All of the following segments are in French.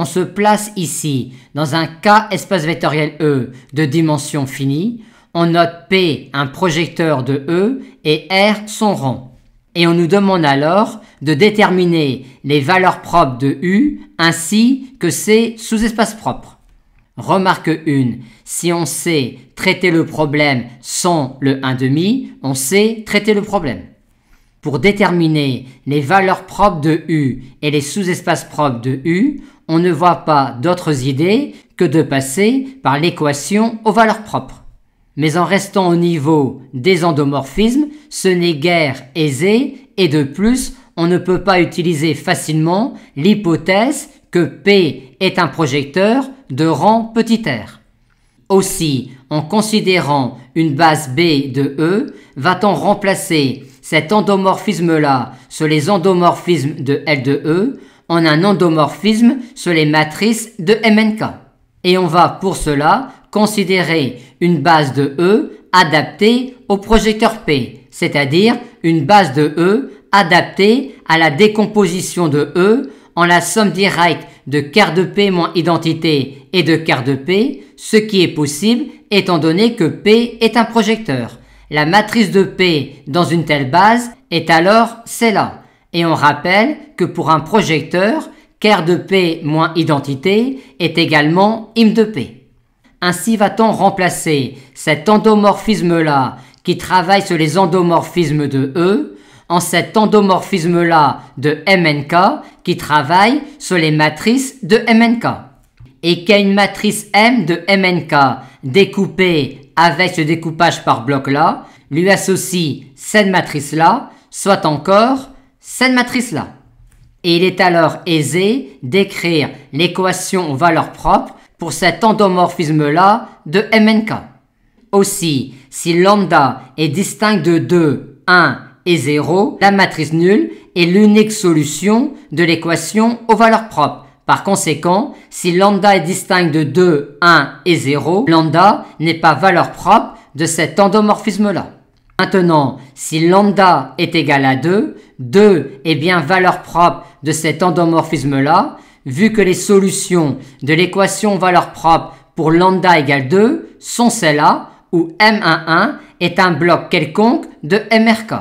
se place ici dans un K espace vectoriel E de dimension finie, on note P un projecteur de E et R son rang. Et on nous demande alors de déterminer les valeurs propres de U ainsi que ses sous-espaces propres. Remarque 1, si on sait traiter le problème sans le 1/2, on sait traiter le problème. Pour déterminer les valeurs propres de U et les sous-espaces propres de U, on ne voit pas d'autres idées que de passer par l'équation aux valeurs propres. Mais en restant au niveau des endomorphismes, ce n'est guère aisé et de plus, on ne peut pas utiliser facilement l'hypothèse que P est un projecteur de rang petit r. Aussi, en considérant une base B de E, va-t-on remplacer cet endomorphisme-là sur les endomorphismes de L de E en un endomorphisme sur les matrices de MNK. Et on va pour cela considérer une base de E adaptée au projecteur P, c'est-à-dire une base de E adaptée à la décomposition de E en la somme directe de quart de P moins identité et de quart de P, ce qui est possible étant donné que P est un projecteur. La matrice de P dans une telle base est alors celle-là. Et on rappelle que pour un projecteur, quart de P moins identité est également im de P. Ainsi va-t-on remplacer cet endomorphisme-là qui travaille sur les endomorphismes de E en cet endomorphisme-là de MNK qui travaille sur les matrices de MNK. Et qu'à une matrice M de MNK découpée avec ce découpage par bloc-là, lui associe cette matrice-là, soit encore cette matrice-là. Et il est alors aisé d'écrire l'équation aux valeurs propres pour cet endomorphisme-là de MNK. Aussi, si lambda est distinct de 2, 1 et 0, la matrice nulle est l'unique solution de l'équation aux valeurs propres. Par conséquent, si lambda est distinct de 2, 1 et 0, lambda n'est pas valeur propre de cet endomorphisme-là. Maintenant, si lambda est égal à 2, 2 est bien valeur propre de cet endomorphisme-là, vu que les solutions de l'équation valeur propre pour lambda égale 2 sont celles-là, où M11 est un bloc quelconque de MRK.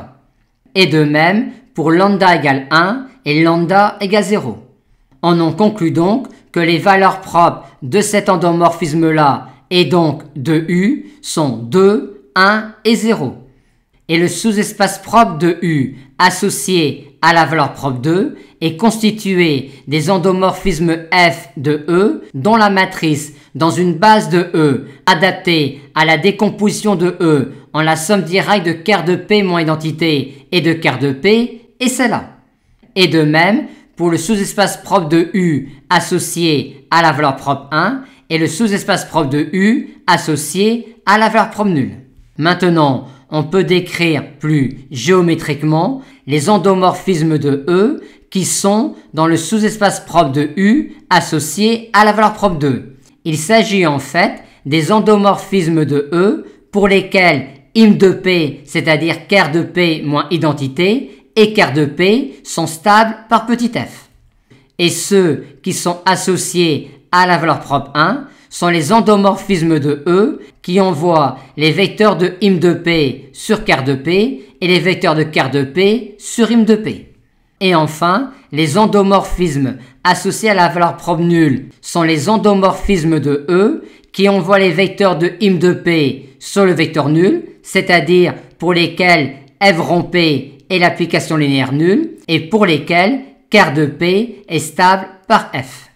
Et de même pour lambda égale 1 et lambda égale 0. On en conclut donc que les valeurs propres de cet endomorphisme-là et donc de U sont 2, 1 et 0. Et le sous-espace propre de U associé à la valeur propre 2 est constitué des endomorphismes F de E dont la matrice dans une base de E adaptée à la décomposition de E en la somme directe de quart de P moins identité et de quart de P est celle-là. Et de même pour le sous-espace propre de U associé à la valeur propre 1 et le sous-espace propre de U associé à la valeur propre nulle. Maintenant, on peut décrire plus géométriquement les endomorphismes de E qui sont dans le sous-espace propre de U associé à la valeur propre 2. Il s'agit en fait des endomorphismes de E pour lesquels im de P, c'est-à-dire quart de P moins identité, et quart de P sont stables par petit f. Et ceux qui sont associés à la valeur propre 1 sont les endomorphismes de E qui envoient les vecteurs de im de P sur quart de P et les vecteurs de quart de P sur im de P. Et enfin, les endomorphismes associés à la valeur propre nulle sont les endomorphismes de E qui envoient les vecteurs de im de P sur le vecteur nul, c'est-à-dire pour lesquels f rond P est l'application linéaire nulle et pour lesquels quart de P est stable par f.